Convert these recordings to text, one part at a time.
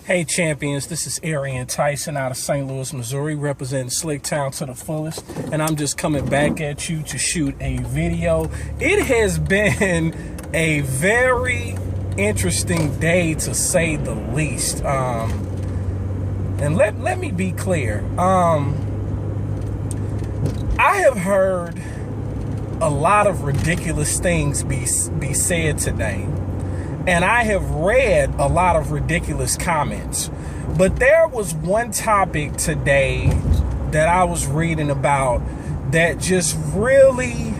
Hey champions, this is Arian Tyson out of St. Louis, Missouri, representing Slick Town to the fullest, and I'm just coming back at you to shoot a video. It has been a very interesting day, to say the least. And let me be clear. I have heard a lot of ridiculous things be said today. And I have read a lot of ridiculous comments. But there was one topic today that I was reading about that just really,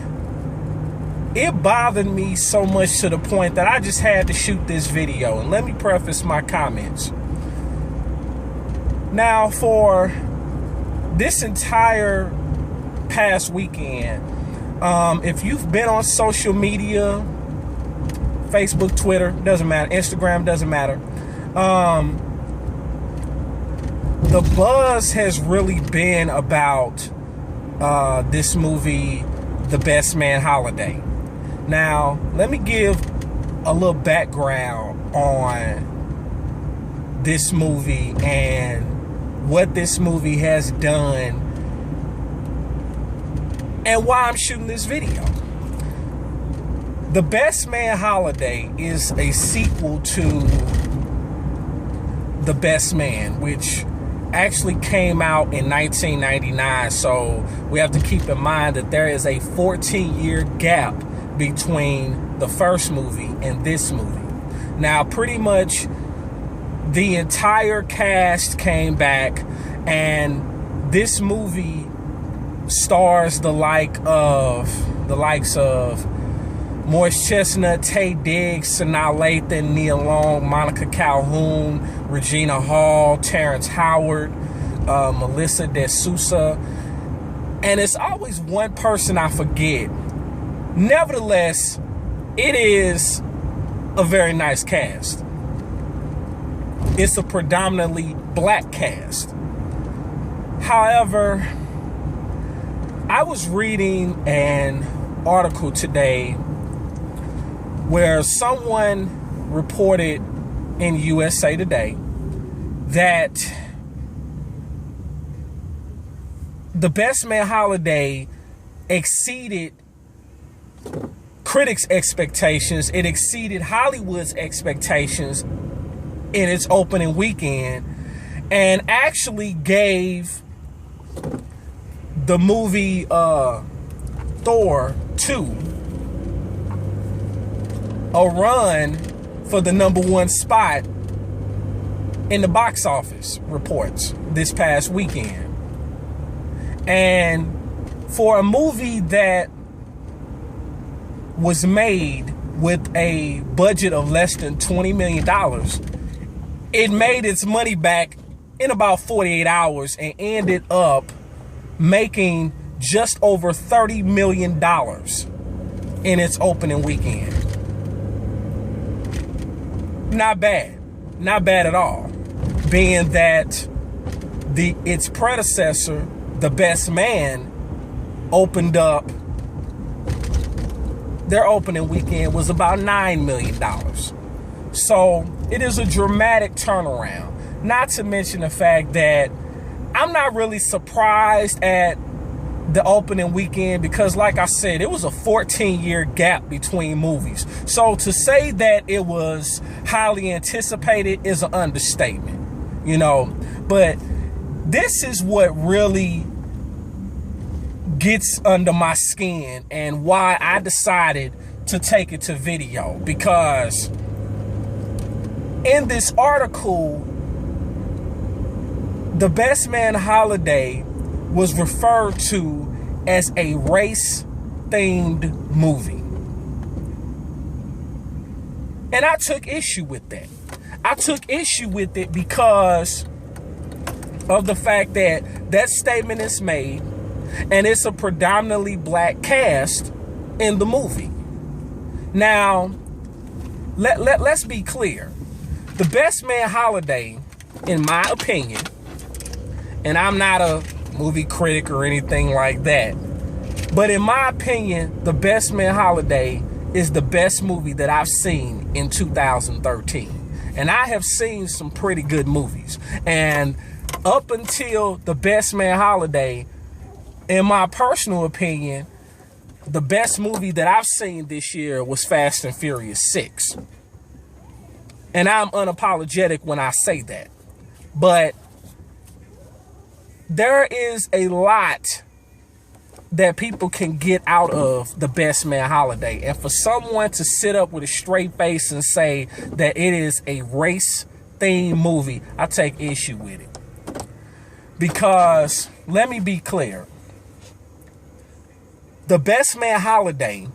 it bothered me so much to the point that I just had to shoot this video. And let me preface my comments. Now, for this entire past weekend, if you've been on social media, Facebook, Twitter, doesn't matter, Instagram, doesn't matter, the buzz has really been about this movie, The Best Man Holiday. Now, let me give a little background on this movie and what this movie has done and why I'm shooting this video. The Best Man Holiday is a sequel to The Best Man, which actually came out in 1999. So we have to keep in mind that there is a 14-year gap between the first movie and this movie. Now, pretty much the entire cast came back, and this movie stars the likes of Morris Chestnut, Taye Diggs, Sanaa Lathan, Nia Long, Monica Calhoun, Regina Hall, Terrence Howard, Melissa De Sousa, and it's always one person I forget. Nevertheless, it is a very nice cast. It's a predominantly black cast. However, I was reading an article today where someone reported in USA Today that The Best Man Holiday exceeded critics' expectations. It exceeded Hollywood's expectations in its opening weekend, and actually gave the movie Thor 2 a run for the #1 spot in the box office reports this past weekend. And for a movie that was made with a budget of less than $20 million, it made its money back in about 48 hours and ended up making just over $30 million in its opening weekend. Not bad. Not bad at all. Being that its predecessor, The Best Man, opened up, their opening weekend was about $9 million. So it is a dramatic turnaround. Not to mention the fact that I'm not really surprised at the opening weekend, because like I said, it was a 14-year gap between movies. So to say that it was highly anticipated is an understatement, you know. But this is what really gets under my skin and why I decided to take it to video, because in this article, The Best Man Holiday was referred to as a race-themed movie. And I took issue with that. I took issue with it because of the fact that that statement is made, and it's a predominantly black cast in the movie. Now, let's be clear. The Best Man Holiday, in my opinion, and I'm not a movie critic or anything like that, but in my opinion, The Best Man Holiday is the best movie that I've seen in 2013. And I have seen some pretty good movies. And up until The Best Man Holiday, in my personal opinion, the best movie that I've seen this year was Fast and Furious 6. And I'm unapologetic when I say that. But there is a lot that people can get out of The Best Man Holiday. And for someone to sit up with a straight face and say that it is a race-themed movie, I take issue with it. Because, let me be clear, The Best Man Holiday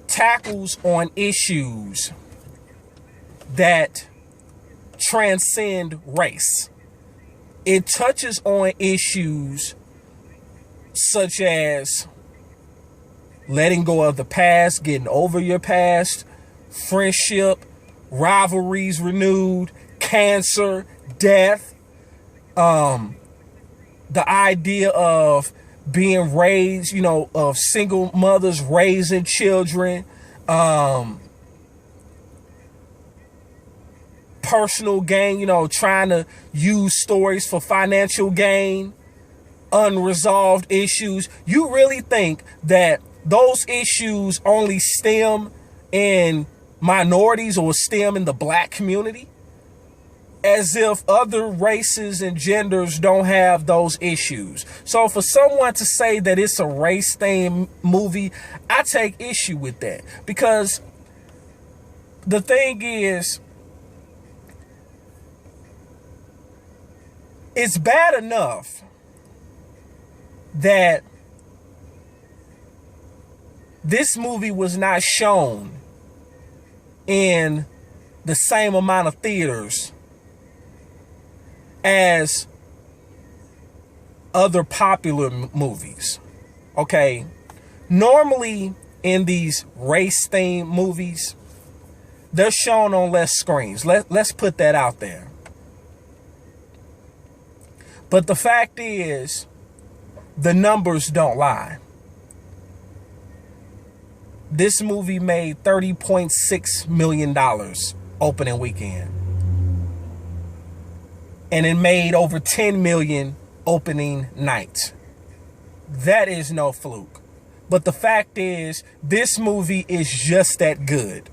tackles on issues that transcend race. It touches on issues such as letting go of the past, getting over your past, friendship, rivalries renewed, cancer, death, the idea of being raised, of single mothers raising children, personal gain, trying to use stories for financial gain, unresolved issues. You really think that those issues only stem in minorities or stem in the black community? As if other races and genders don't have those issues. So for someone to say that it's a race-themed movie, I take issue with that. Because the thing is, it's bad enough that this movie was not shown in the same amount of theaters as other popular movies. Okay, normally in these race-themed movies, they're shown on less screens. Let's put that out there. But the fact is, the numbers don't lie. This movie made $30.6 million opening weekend. And it made over 10 million opening night. That is no fluke. But the fact is, this movie is just that good.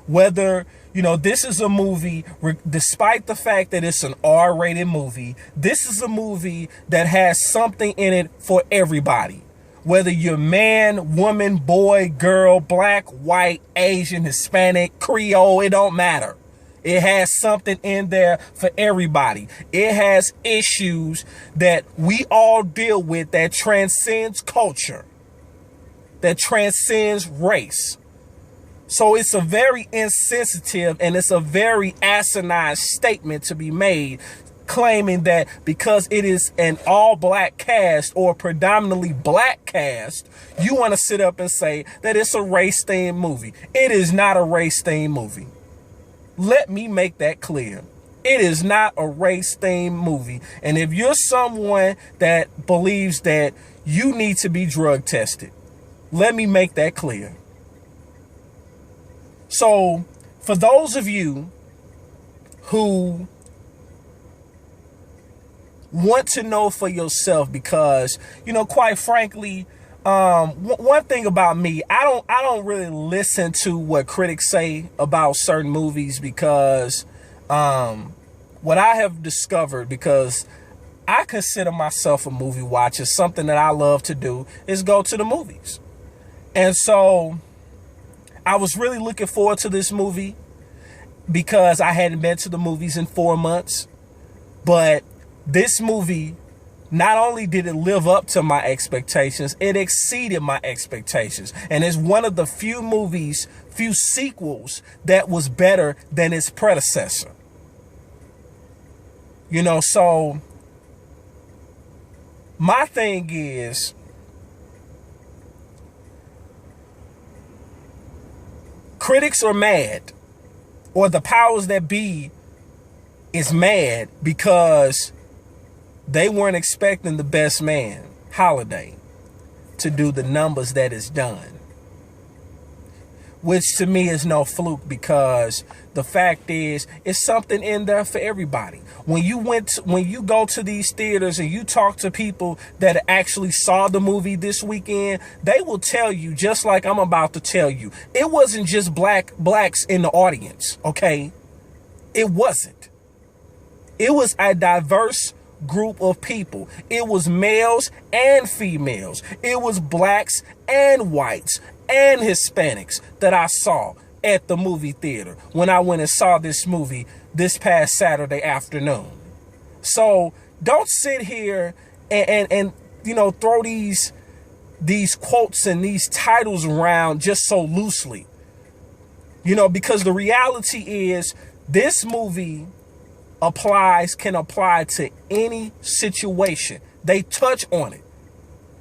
Whether, this is a movie, despite the fact that it's an R-rated movie, this is a movie that has something in it for everybody. Whether you're man, woman, boy, girl, black, white, Asian, Hispanic, Creole, it don't matter. It has something in there for everybody. It has issues that we all deal with that transcends culture, that transcends race. So it's a very insensitive and it's a very asinine statement to be made, claiming that because it is an all-black cast or predominantly black cast, you want to sit up and say that it's a race-themed movie. It is not a race-themed movie. Let me make that clear. It is not a race-themed movie. And if you're someone that believes that you need to be drug tested, let me make that clear. So, for those of you who want to know for yourself, because, quite frankly, one thing about me, I don't really listen to what critics say about certain movies, because what I have discovered, because I consider myself a movie watcher, something that I love to do is go to the movies. And so I was really looking forward to this movie because I hadn't been to the movies in 4 months. But this movie, not only did it live up to my expectations, it exceeded my expectations. And it's one of the few sequels that was better than its predecessor. So my thing is, critics are mad, or the powers that be is mad because they weren't expecting The Best Man Holiday to do the numbers that it's done. which to me is no fluke, because the fact is it's something in there for everybody. When you go to these theaters and you talk to people that actually saw the movie this weekend, they will tell you, just like I'm about to tell you, it wasn't just blacks in the audience, okay? It wasn't. It was a diverse group of people. It was males and females. It was blacks and whites and Hispanics that I saw at the movie theater when I went and saw this movie this past Saturday afternoon. So don't sit here and you know, throw these quotes and these titles around just so loosely. You know, because the reality is this movie can apply to any situation. They touch on it.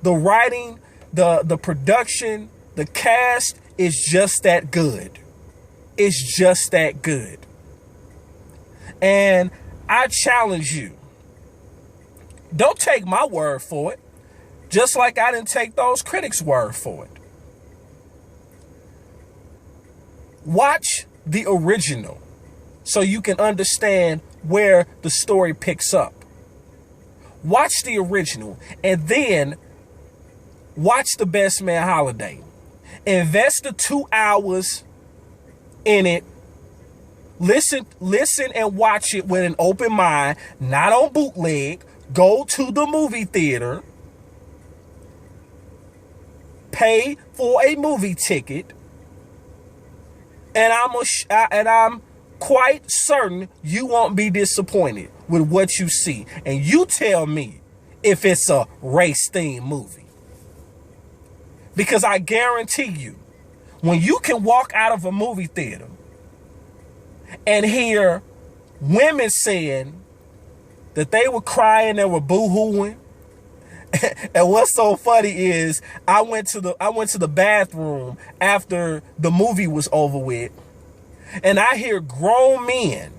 The writing, the production, the cast is just that good. It's just that good. And I challenge you, don't take my word for it, just like I didn't take those critics' word for it. Watch the original so you can understand where the story picks up. Watch the original and then watch The Best Man Holiday. Invest the 2 hours in it. Listen and watch it with an open mind, not on bootleg. Go to the movie theater. Pay for a movie ticket. And I'm quite certain you won't be disappointed with what you see. And you tell me if it's a race-themed movie. Because I guarantee you, when you can walk out of a movie theater and hear women saying that they were crying, they were boo-hooing, and what's so funny is I went to the bathroom after the movie was over with, and I hear grown men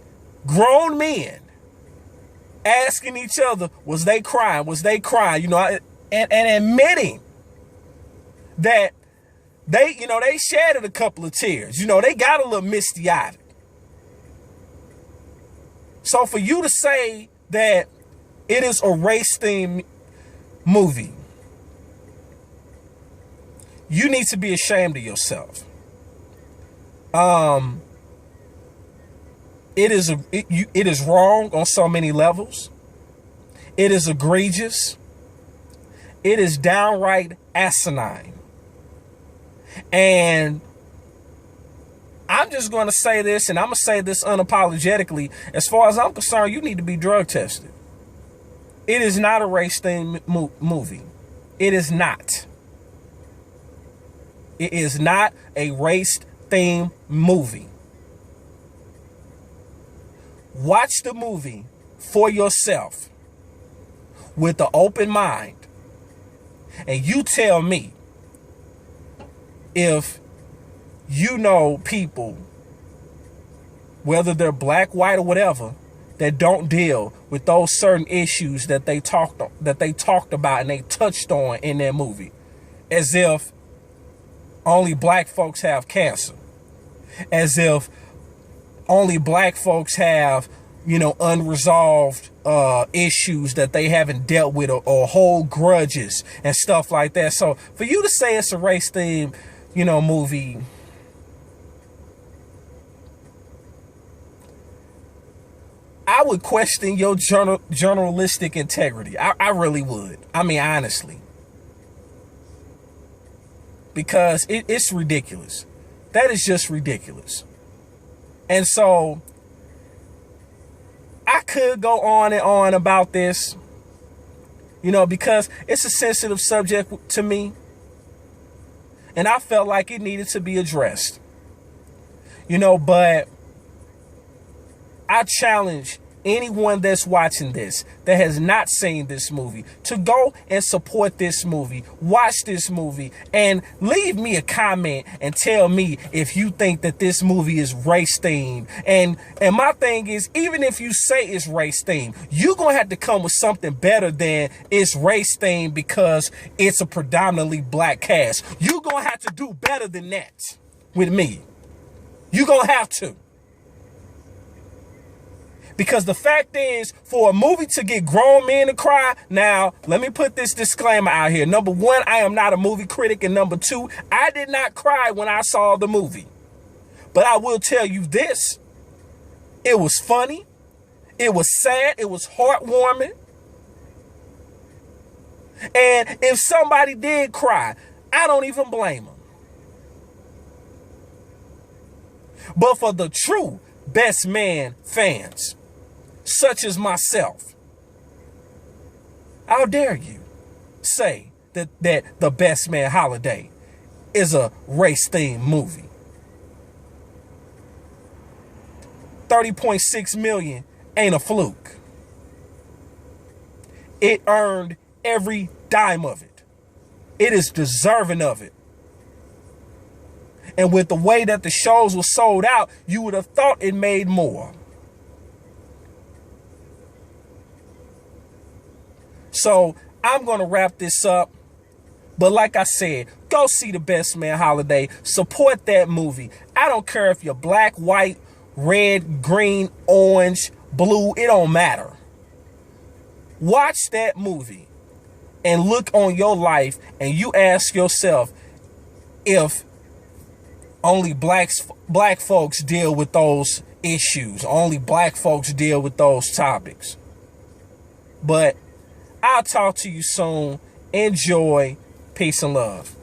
asking each other, was they crying? Was they crying? You know, and admitting that they shedded a couple of tears. You know, they got a little misty-eyed. So for you to say that it is a race-themed movie, you need to be ashamed of yourself. It is wrong on so many levels. It is egregious. It is downright asinine. And I'm just going to say this, and I'm going to say this unapologetically. As far as I'm concerned, you need to be drug tested. It is not a race-themed movie. It is not. It is not a race-themed movie. Watch the movie for yourself with an open mind, and you tell me if you know people, whether they're black, white, or whatever, that don't deal with those certain issues that they talked about and they touched on in their movie, as if only black folks have cancer, as if only black folks have, you know, unresolved issues that they haven't dealt with, or hold grudges and stuff like that. So for you to say it's a race theme, you know, movie, I would question your journalistic integrity. I really would. I mean, honestly. Because it's ridiculous. That is just ridiculous. And so I could go on and on about this, you know, because it's a sensitive subject to me. And I felt like it needed to be addressed. You know, but I challenge anyone that's watching this that has not seen this movie to go and support this movie, watch this movie, and leave me a comment and tell me if you think that this movie is race themed. And my thing is, even if you say it's race themed, you're gonna have to come with something better than it's race themed because it's a predominantly black cast. You're gonna have to do better than that. with me. You gonna have to. Because the fact is, for a movie to get grown men to cry, now, let me put this disclaimer out here. Number one, I am not a movie critic. And number two, I did not cry when I saw the movie. But I will tell you this. It was funny. It was sad. It was heartwarming. And if somebody did cry, I don't even blame them. But for the true Best Man fans, such as myself, how dare you say that The Best Man Holiday is a race-themed movie? 30.6 million ain't a fluke. It earned every dime of it. It is deserving of it. And with the way that the shows were sold out, you would have thought it made more. So I'm going to wrap this up. But like I said, go see The Best Man Holiday. Support that movie. I don't care if you're black, white, red, green, orange, blue. It don't matter. Watch that movie and look on your life and you ask yourself if only black folks deal with those issues. Only black folks deal with those topics. But I'll talk to you soon. Enjoy. Peace and love.